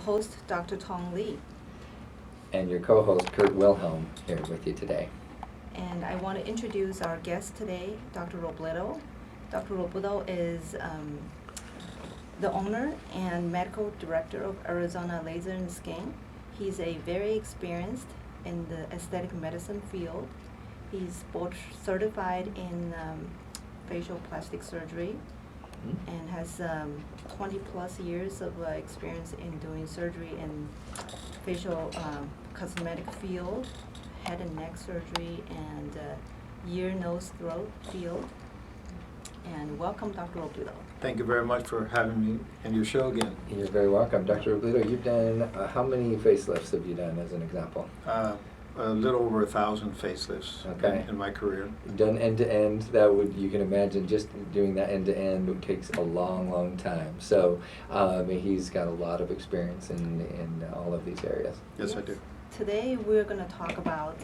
host, Dr. Tong Lee, And your co-host, Kurt Wilhelm, here with you today. and I want to introduce our guest today, Dr. Roberto. Dr. Roberto is the owner and medical director of Arizona Laser and Skin. He's a very experienced in the aesthetic medicine field. He's board certified in facial plastic surgery and has 20 plus years of experience in doing surgery in facial cosmetic field, head and neck surgery, and ear, nose, throat field. And welcome, Dr. Roberto. Thank you very much for having me in your show again. You're very welcome. Dr. Roberto, you've done, how many facelifts have you done as an example? A little over 1,000 facelifts in my career. Done end-to-end, you can imagine just doing that end-to-end takes a long, long time. So he's got a lot of experience in all of these areas. Yes, I do. Today we're going to talk about,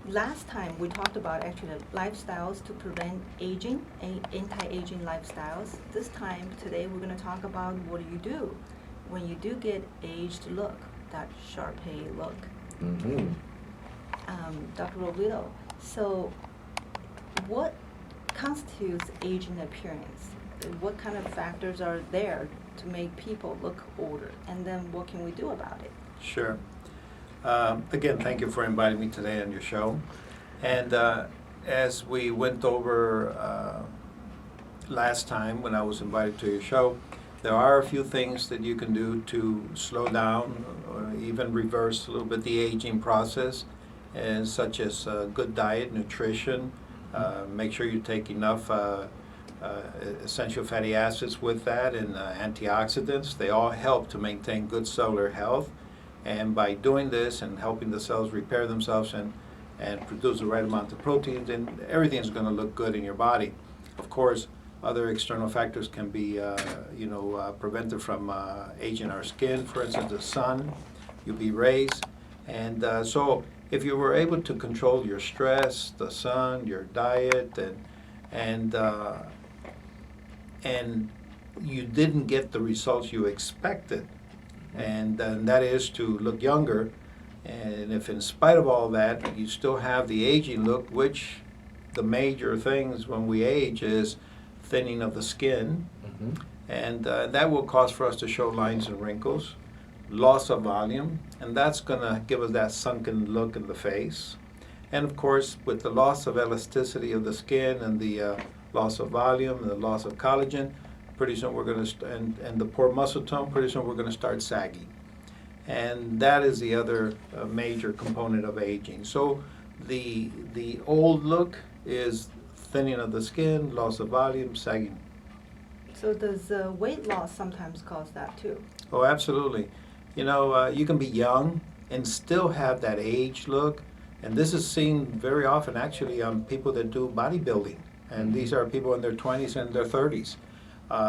last time we talked about actually lifestyles to prevent aging, anti-aging lifestyles. This time, today we're going to talk about what do you do when you do get aged look, that Sharpay look. Mm-hmm. Dr. Roberto, so what constitutes aging appearance? What kind of factors are there to make people look older? And then what can we do about it? Sure. Again, thank you for inviting me today on your show. And as we went over last time when I was invited to your show, there are a few things that you can do to slow down or even reverse a little bit the aging process, and such as good diet, nutrition, make sure you take enough essential fatty acids with that, and antioxidants. They all help to maintain good cellular health. And by doing this and helping the cells repair themselves and produce the right amount of protein, then everything's going to look good in your body. Of course, other external factors can be, prevented from aging our skin. For instance, the sun, UV rays. And so if you were able to control your stress, the sun, your diet, and you didn't get the results you expected, and that is to look younger, and if in spite of all that you still have the aging look, which the major things when we age is thinning of the skin, and that will cause for us to show lines and wrinkles, loss of volume, and that's going to give us that sunken look in the face. And of course, with the loss of elasticity of the skin and the loss of volume and the loss of collagen, pretty soon we're going to, and the poor muscle tone, pretty soon we're going to start sagging. And that is the other major component of aging. So the old look is thinning of the skin, loss of volume, sagging. So does weight loss sometimes cause that too? Oh, absolutely. You know, you can be young and still have that age look. And this is seen very often actually on people that do bodybuilding. And these are people in their 20s and their 30s.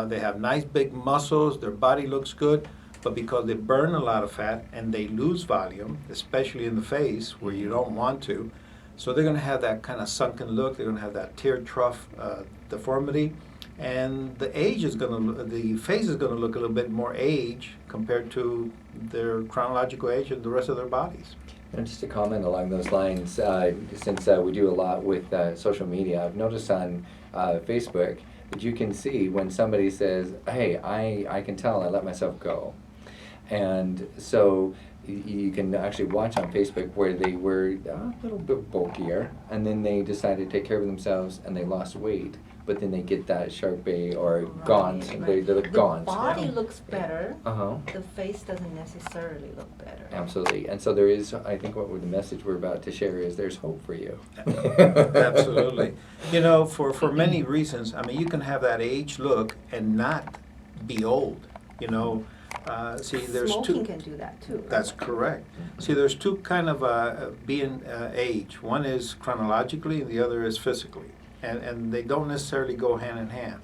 They have nice big muscles, their body looks good, but because they burn a lot of fat and they lose volume, especially in the face where you don't want to, so they're going to have that kind of sunken look, they're going to have that tear trough deformity, and the face is going to look a little bit more age compared to their chronological age and the rest of their bodies. And just to comment along those lines, since we do a lot with social media, I've noticed on Facebook that you can see when somebody says, hey, I can tell I let myself go. And so you can actually watch on Facebook where they were a little bit bulkier, and then they decided to take care of themselves and they lost weight. But then they get that Sharpay or gaunt, they look gaunt. The body looks better, Uh-huh. the face doesn't necessarily look better. Absolutely. And so there is, I think what the message we're about to share is there's hope for you. Absolutely. You know, for many reasons, I mean, you can have that age look and not be old. You know, there's Smoking two. can do that too. That's correct. See, there's two kind of being age. One is chronologically, and the other is physically. And they don't necessarily go hand in hand.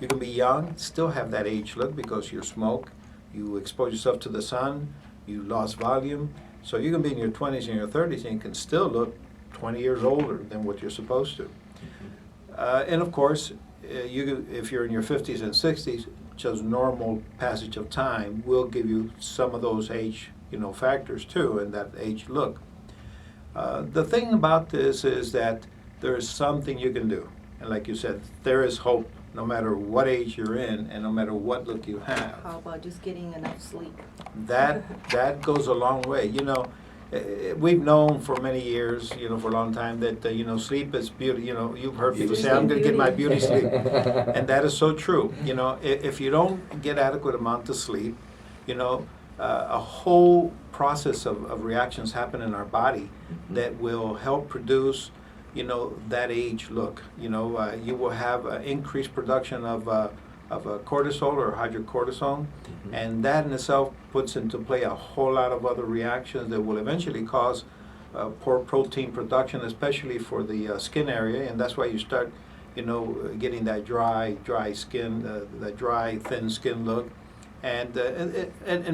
You can be young, still have that age look because you smoke, you expose yourself to the sun, you lost volume. So you can be in your 20s and your 30s and you can still look 20 years older than what you're supposed to. And of course, if you're in your 50s and 60s, just normal passage of time will give you some of those age, factors too, and that age look. The thing about this is that there is something you can do. And like you said, there is hope no matter what age you're in and no matter what look you have. How about just getting enough sleep? That goes a long way. We've known for many years, for a long time that, sleep is beauty. You've heard people say, I'm going to get my beauty sleep. And that is so true. If you don't get adequate amount of sleep, a whole process of reactions happen in our body that will help produce, that age look. You will have increased production of cortisol or hydrocortisone, and that in itself puts into play a whole lot of other reactions that will eventually cause poor protein production, especially for the skin area, and that's why you start, getting that dry skin, that dry, thin skin look, and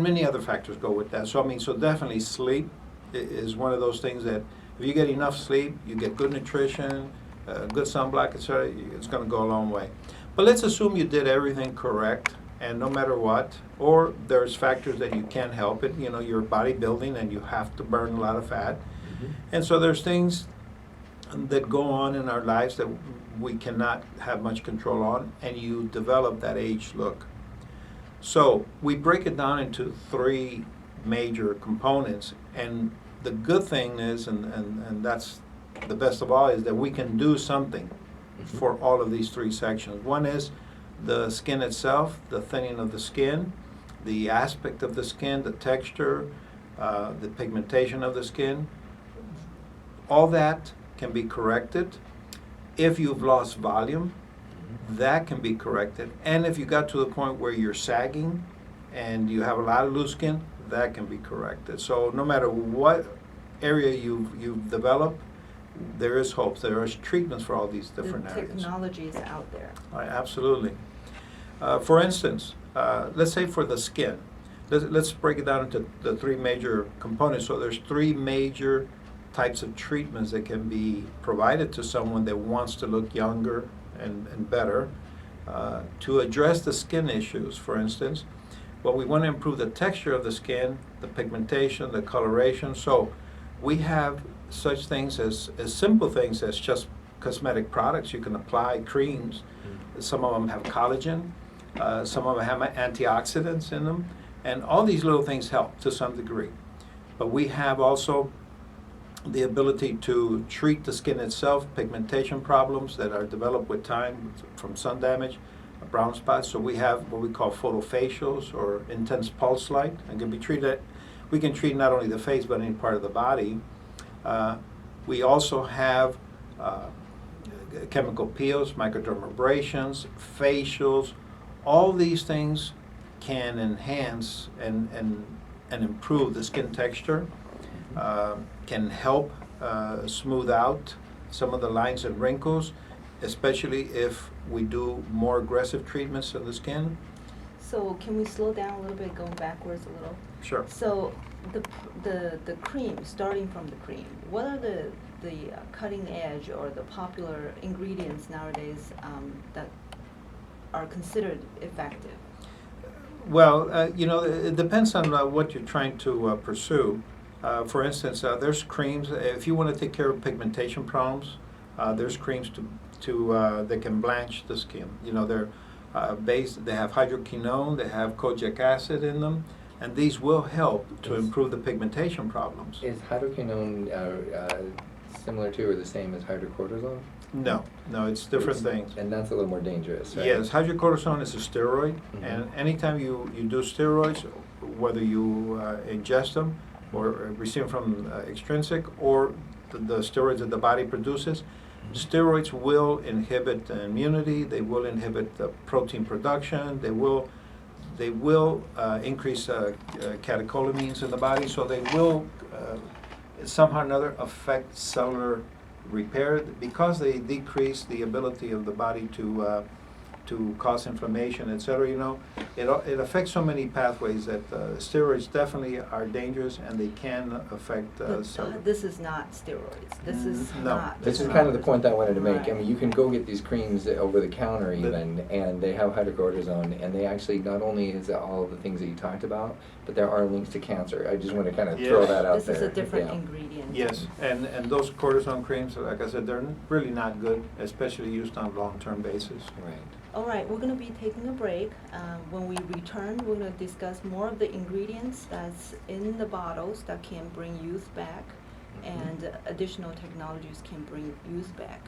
many other factors go with that. So definitely sleep is one of those things that if you get enough sleep, you get good nutrition, good sunblock, etc., it's going to go a long way. But let's assume you did everything correct, and no matter what, or there's factors that you can't help it, you're bodybuilding and you have to burn a lot of fat. And so there's things that go on in our lives that we cannot have much control on, and you develop that age look. So we break it down into three major components, and the good thing is, and that's the best of all, is that we can do something for all of these three sections. One is the skin itself, the thinning of the skin, the aspect of the skin, the texture, the pigmentation of the skin. All that can be corrected. If you've lost volume, that can be corrected. And if you got to the point where you're sagging and you have a lot of loose skin, that can be corrected. So no matter what area you've developed, there is hope. There is treatments for all these different areas. The technology is out there. Absolutely. For instance, let's say for the skin, let's break it down into the three major components. So there's three major types of treatments that can be provided to someone that wants to look younger and better. To address the skin issues, for instance, we want to improve the texture of the skin, the pigmentation, the coloration. So we have such things as simple things as just cosmetic products. You can apply creams. Some of them have collagen. Some of them have antioxidants in them. And all these little things help to some degree. But we have also the ability to treat the skin itself, pigmentation problems that are developed with time from sun damage, brown spots. So we have what we call photofacials or intense pulse light, and can be treated. We can treat not only the face but any part of the body. We also have chemical peels, microdermabrasions, facials. All these things can enhance and improve the skin texture, can help smooth out some of the lines and wrinkles, especially if we do more aggressive treatments of the skin. So can we slow down a little bit, going backwards a little? Sure. So the cream, starting from the cream, what are the cutting edge or the popular ingredients nowadays that are considered effective? Well, it depends on what you're trying to pursue. For instance, there's creams. If you want to take care of pigmentation problems, there's creams that can blanch the skin. They're based. They have hydroquinone. They have kojic acid in them, and these will help to improve the pigmentation problems. Is hydroquinone similar to or the same as hydrocortisone? No, it's different things. And that's a little more dangerous, right? Yes, hydrocortisone is a steroid, and anytime you do steroids, whether you ingest them or receive them from extrinsic or the steroids that the body produces, steroids will inhibit immunity. They will inhibit the protein production. They will increase catecholamines in the body, so they will somehow or another affect cellular repair because they decrease the ability of the body to to cause inflammation, etc. You know, it affects so many pathways that steroids definitely are dangerous, and they can affect several. This is not steroids. This is No. not. This is kind of the point that I wanted to make. I Right. mean, you can go get these creams over the counter But- even, and they have hydrocortisone, and they actually, not only is it all the things that you talked about, but there are links to cancer. I just want to kind of throw Yes. that out This there. is a different Yeah. ingredient. Yes, and those cortisone creams, like I said, they're really not good, especially used on a long-term basis. Right. All right, we're going to be taking a break. When we return, we're going to discuss more of the ingredients that's in the bottles that can bring youth back, Mhm. and additional technologies can bring youth back.